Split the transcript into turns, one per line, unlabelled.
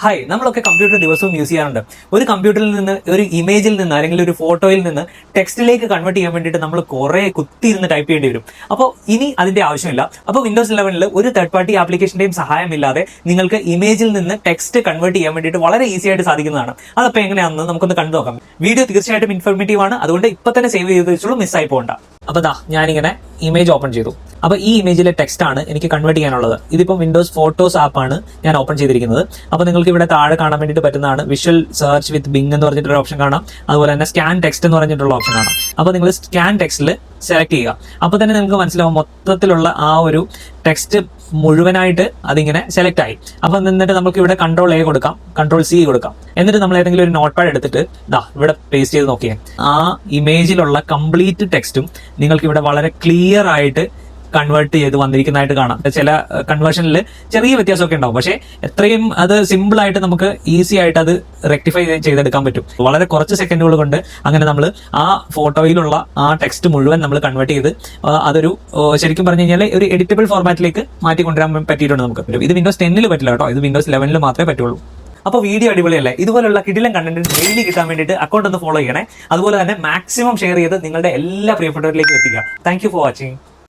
Hi, നമ്മളൊക്കെ computer ദിവസവും use ചെയ്യാറുണ്ട്. ഒരു കമ്പ്യൂട്ടറിൽ നിന്ന്, ഒരു ഇമേജിൽ നിന്ന് അല്ലെങ്കിൽ ഒരു ഫോട്ടോയിൽ നിന്ന് ടെക്സ്റ്റിലേക്ക് കൺവേർട്ട് ചെയ്യാൻ വേണ്ടിയിട്ട് നമ്മൾ കുറെ കുത്തിയിരുന്ന് ടൈപ്പ് ചെയ്യേണ്ടി വരും. അപ്പോൾ ഇനി അതിന്റെ ആവശ്യമില്ല. അപ്പോൾ വിൻഡോസ് 11 ഒരു തേർഡ് പാർട്ടി ആപ്ലിക്കേഷന്റെയും സഹായമില്ലാതെ നിങ്ങൾക്ക് ഇമേജിൽ നിന്ന് ടെക്സ്റ്റ് കൺവേർട്ട് ചെയ്യാൻ വേണ്ടിയിട്ട് വളരെ ഈസി ആയിട്ട് സാധിക്കുന്നതാണ്. അതപ്പോൾ എങ്ങനെയാണെന്ന് നമുക്കൊന്ന് കണ്ടു നോക്കാം. വീഡിയോ തീർച്ചയായിട്ടും ഇൻഫോർമേറ്റീവ് ആണ്, അതുകൊണ്ട് ഇപ്പൊ തന്നെ സേവ് ചെയ്ത് വെച്ചോളൂ, മിസ്സായി പോകണ്ട. അപ്പോൾ ഞാനിങ്ങനെ ഇമേജ് ഓപ്പൺ ചെയ്തു. അപ്പോൾ ഈ ഇമേജിലെ ടെക്സ്റ്റ് ആണ് എനിക്ക് കൺവേർട്ട് ചെയ്യാനുള്ളത്. ഇതിപ്പോൾ വിൻഡോസ് ഫോട്ടോസ് ആപ്പാണ് ഞാൻ ഓപ്പൺ ചെയ്തിരിക്കുന്നത്. അപ്പോൾ നിങ്ങൾക്ക് ഇവിടെ താഴെ കാണാൻ വേണ്ടിയിട്ട് പറ്റുന്നതാണ് വിഷ്വൽ സെർച്ച് വിത്ത് ബിങ് എന്ന് പറഞ്ഞിട്ടൊരു ഓപ്ഷൻ കാണാം. അതുപോലെ തന്നെ സ്കാൻ ടെക്സ്റ്റ് എന്ന് പറഞ്ഞിട്ടുള്ള ഓപ്ഷൻ കാണാം. അപ്പോൾ നിങ്ങൾ സ്കാൻ ടെക്സ്റ്റിൽ സെലക്ട് ചെയ്യുക. അപ്പോൾ തന്നെ നിങ്ങൾക്ക് മനസ്സിലാവും മൊത്തത്തിലുള്ള ആ ഒരു ടെക്സ്റ്റ് മുഴുവനായിട്ട് അതിങ്ങനെ സെലക്ട് ആയി. അപ്പം എന്നിട്ട് നമുക്ക് ഇവിടെ Ctrl+A കൊടുക്കാം, Ctrl+C കൊടുക്കാം. എന്നിട്ട് നമ്മൾ ഏതെങ്കിലും ഒരു നോട്ട് പാഡ് എടുത്തിട്ട് ഇവിടെ പേസ്റ്റ് ചെയ്ത് നോക്കിയേ. ആ ഇമേജിലുള്ള കംപ്ലീറ്റ് ടെക്സ്റ്റും നിങ്ങൾക്ക് ഇവിടെ വളരെ ക്ലിയർ ആയിട്ട് കൺവേർട്ട് ചെയ്ത് വന്നിരിക്കുന്നതായിട്ട് കാണാം. ചില കൺവേർഷനിൽ ചെറിയ വ്യത്യാസമൊക്കെ ഉണ്ടാവും, പക്ഷേ എത്രയും അത് സിമ്പിൾ ആയിട്ട് നമുക്ക് ഈസി ആയിട്ട് അത് റെക്ടിഫൈ ചെയ്തെടുക്കാൻ പറ്റും. വളരെ കുറച്ച് സെക്കൻഡുകൾ കൊണ്ട് അങ്ങനെ നമ്മൾ ആ ഫോട്ടോയിലുള്ള ആ ടെക്സ്റ്റ് മുഴുവൻ നമ്മൾ കൺവേർട്ട് ചെയ്ത് അതൊരു ശരിക്കും പറഞ്ഞു കഴിഞ്ഞാൽ ഒരു എഡിറ്റബിൾ ഫോർമാറ്റിലേക്ക് മാറ്റി കൊണ്ടുവരാൻ പറ്റിയിട്ടുണ്ട് നമുക്ക്. ഇത് വിൻഡോസ് 10 പറ്റില്ല കേട്ടോ, ഇത് വിൻഡോസ് 11 മാത്രമേ പറ്റുള്ളൂ. അപ്പോൾ വീഡിയോ അടിപൊളിയല്ലേ? ഇതുപോലുള്ള കിടിലൻ കണ്ടന്റ് ഡെയിലി കിട്ടാൻ വേണ്ടിയിട്ട് അക്കൗണ്ട് ഒന്ന് ഫോളോ ചെയ്യണേ. അതുപോലെ തന്നെ മാക്സിമം ഷെയർ ചെയ്ത് നിങ്ങളുടെ എല്ലാ പ്രിയപ്പെട്ടവരിലേക്ക് എത്തിക്കുക. Thank you for watching.